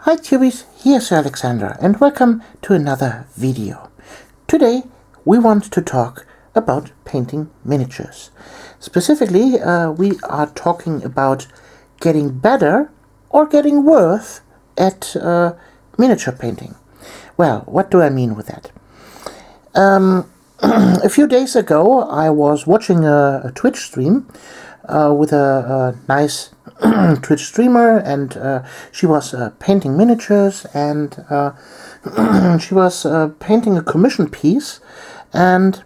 Hi Tubies, here's Alexandra and welcome to another video. Today we want to talk about painting miniatures. Specifically, we are talking about getting better or getting worse at miniature painting. Well, what do I mean with that? A few days ago I was watching a Twitch stream with a nice Twitch streamer, and she was painting miniatures, and she was painting a commission piece, and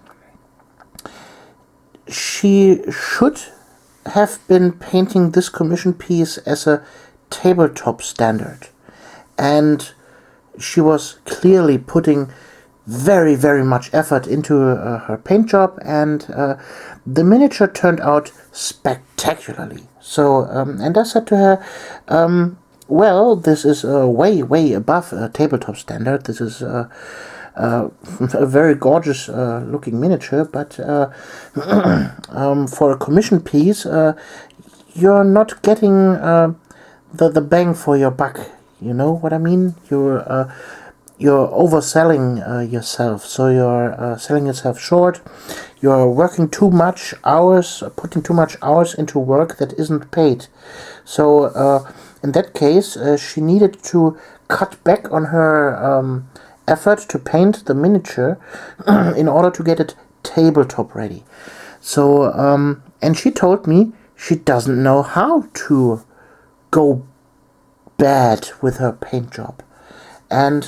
she should have been painting this commission piece as a tabletop standard, and she was clearly putting very much effort into her paint job, and the miniature turned out spectacularly. So, and I said to her, well, this is way above a tabletop standard. This is a very gorgeous looking miniature, but for a commission piece, you're not getting the bang for your buck. You know what I mean? You're overselling yourself, so you're selling yourself short. You're working too much hours, putting too much hours into work that isn't paid. So in that case, she needed to cut back on her effort to paint the miniature in order to get it tabletop ready. So and she told me she doesn't know how to go bad with her paint job. And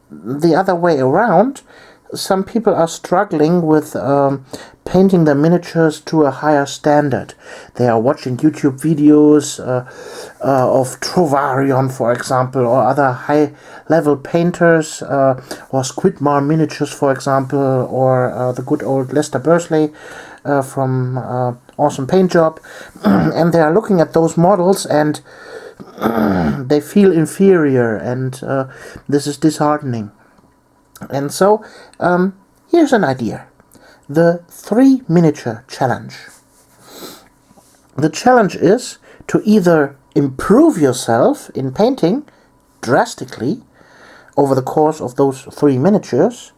the other way around, some people are struggling with painting their miniatures to a higher standard. They are watching YouTube videos of Trovarion, for example, or other high-level painters, or Squidmar miniatures, for example, or the good old Lester Bursley from Awesome Paint Job, and they are looking at those models and they feel inferior, and this is disheartening. And so here's an idea: the 3 miniature challenge. The challenge is to either improve yourself in painting drastically over the course of those 3 miniatures,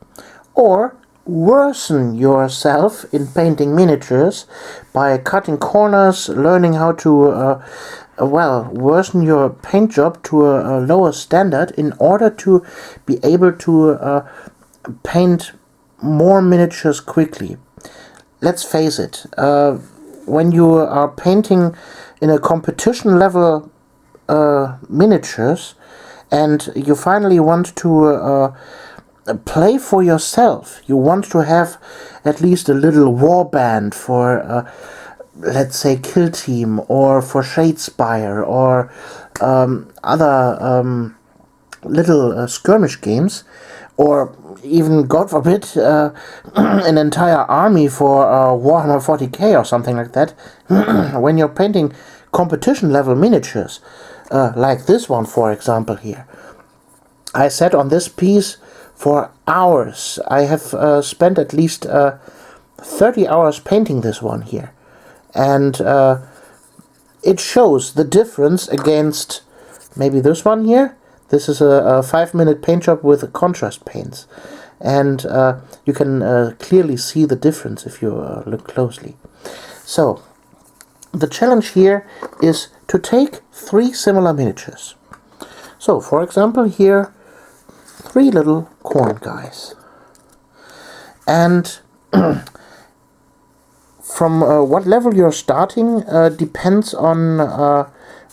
or worsen yourself in painting miniatures by cutting corners, learning how to worsen your paint job to a lower standard in order to be able to paint more miniatures quickly. Let's face it, when you are painting in a competition level miniatures, and you finally want to play for yourself, you want to have at least a little warband for let's say Kill Team, or for Shadespire, or other little skirmish games, or even, God forbid, an entire army for Warhammer 40k or something like that. When you're painting competition level miniatures, like this one, for example, here, I sat on this piece for hours. I have spent at least 30 hours painting this one here. And it shows the difference against maybe this one here. This is a 5-minute paint job with contrast paints. And you can clearly see the difference if you look closely. So, the challenge here is to take 3 similar miniatures. So, for example, here, 3 little corn guys. And from what level you're starting depends on,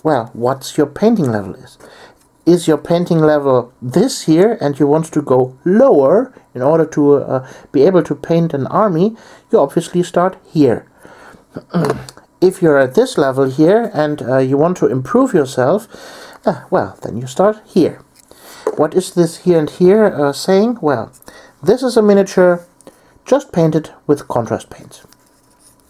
well, what's your painting level is. Is your painting level this here and you want to go lower in order to be able to paint an army, you obviously start here. If you're at this level here and you want to improve yourself, well, then you start here. What is this here and here saying? Well, this is a miniature just painted with contrast paints.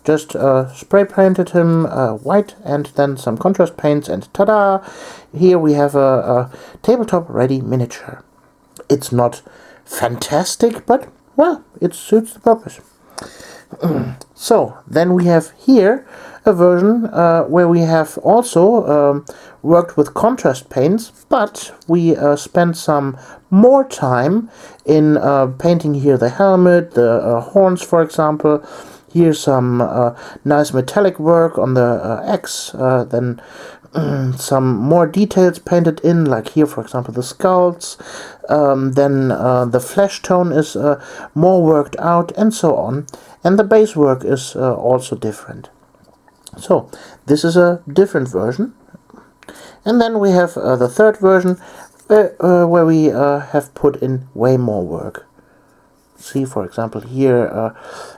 Just spray painted him white and then some contrast paints, and ta-da! Here we have a tabletop ready miniature. It's not fantastic, but, well, it suits the purpose. So, then we have here a version where we have also worked with contrast paints, but we spent some more time in painting here the helmet, the horns, for example. Here's some nice metallic work on the X, then some more details painted in, like here, for example, the skulls. Then the flesh tone is more worked out, and so on. And the base work is also different. So this is a different version. And then we have the third version where we have put in way more work. See, for example, here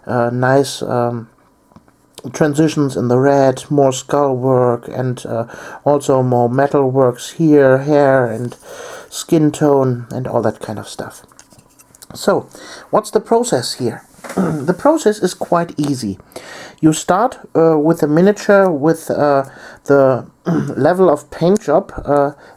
nice transitions in the red, more skull work, and also more metal works here, hair and skin tone and all that kind of stuff. So what's the process here? The process is quite easy. You start with a miniature with the level of paint job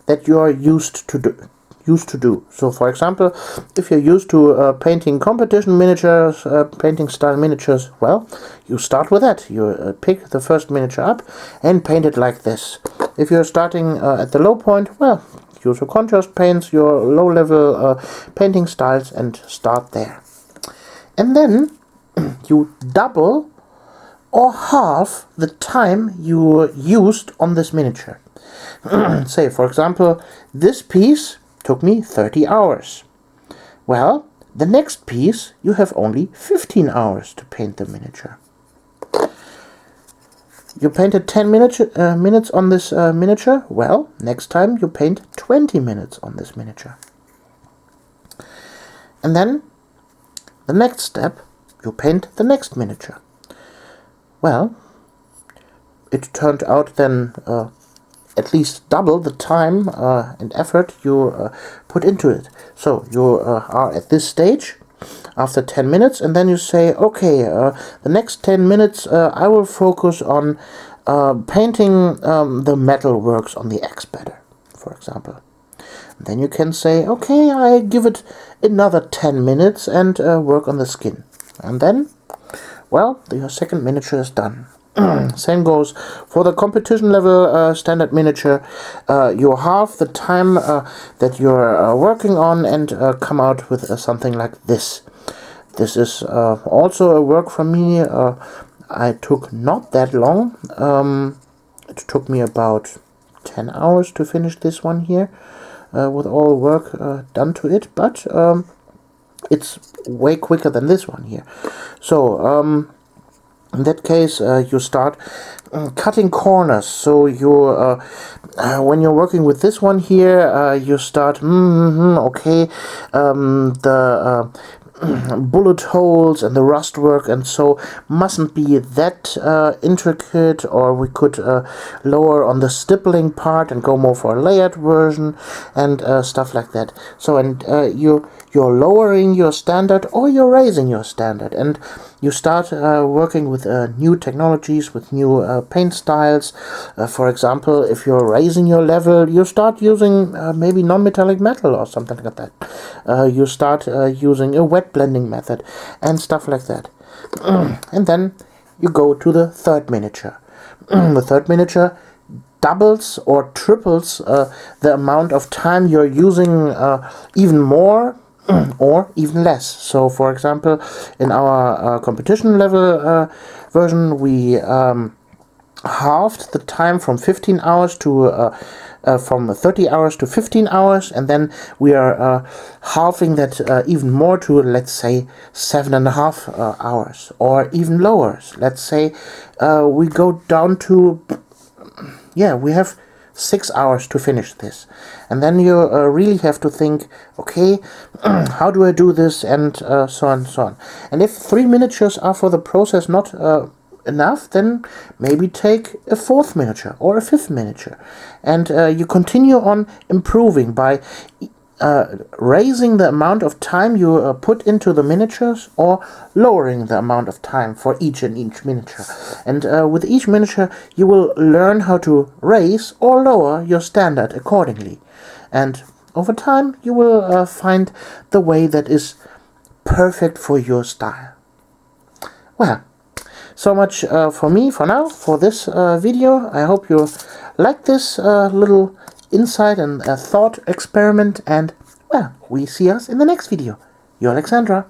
that you are used to do. So, for example, if you're used to painting competition miniatures, painting style miniatures, well, you start with that. You pick the first miniature up and paint it like this. If you're starting at the low point, well, use your contrast paints, your low-level painting styles, and start there. And then you double or half the time you used on this miniature. Say, for example, this piece took me 30 hours. Well, the next piece you have only 15 hours to paint the miniature. You painted 10 minutes on this miniature. Well, next time you paint 20 minutes on this miniature. And then the next step, you paint the next miniature. Well, it turned out then at least double the time and effort you put into it. So you are at this stage after 10 minutes, and then you say, okay, the next 10 minutes I will focus on painting the metal works on the X better, for example. And then you can say, okay, I give it another 10 minutes and work on the skin. And then, well, your second miniature is done. Same goes for the competition level standard miniature. You halve the time that you're working on and come out with something like this. This is also a work from me. I took not that long. It took me about 10 hours to finish this one here with all the work done to it, but it's way quicker than this one here. So in that case, you start cutting corners. So you, when you're working with this one here, you start, okay, the bullet holes and the rust work and so mustn't be that intricate, or we could lower on the stippling part and go more for a layered version and stuff like that. So, and you're lowering your standard or you're raising your standard, and you start working with new technologies, with new paint styles. For example, if you're raising your level, you start using maybe non-metallic metal or something like that. You start using a wet blending method and stuff like that. And then you go to the third miniature. The third miniature doubles or triples the amount of time you're using, even more or even less. So, for example, in our competition level version, we halved the time from 15 hours to from 30 hours to 15 hours, and then we are halving that even more to, let's say, 7.5 hours, or even lower. Let's say we go down to, yeah, we have 6 hours to finish this. And then you really have to think, okay, how do I do this, and so on and so on. And if 3 miniatures are for the process not enough, then maybe take a 4th miniature or a 5th miniature. And you continue on improving by raising the amount of time you put into the miniatures, or lowering the amount of time for each miniature. And with each miniature you will learn how to raise or lower your standard accordingly. And over time you will find the way that is perfect for your style. Well, So much for me for now, for this video. I hope you like this little insight and thought experiment, and well, we see us in the next video. Your Alexandra.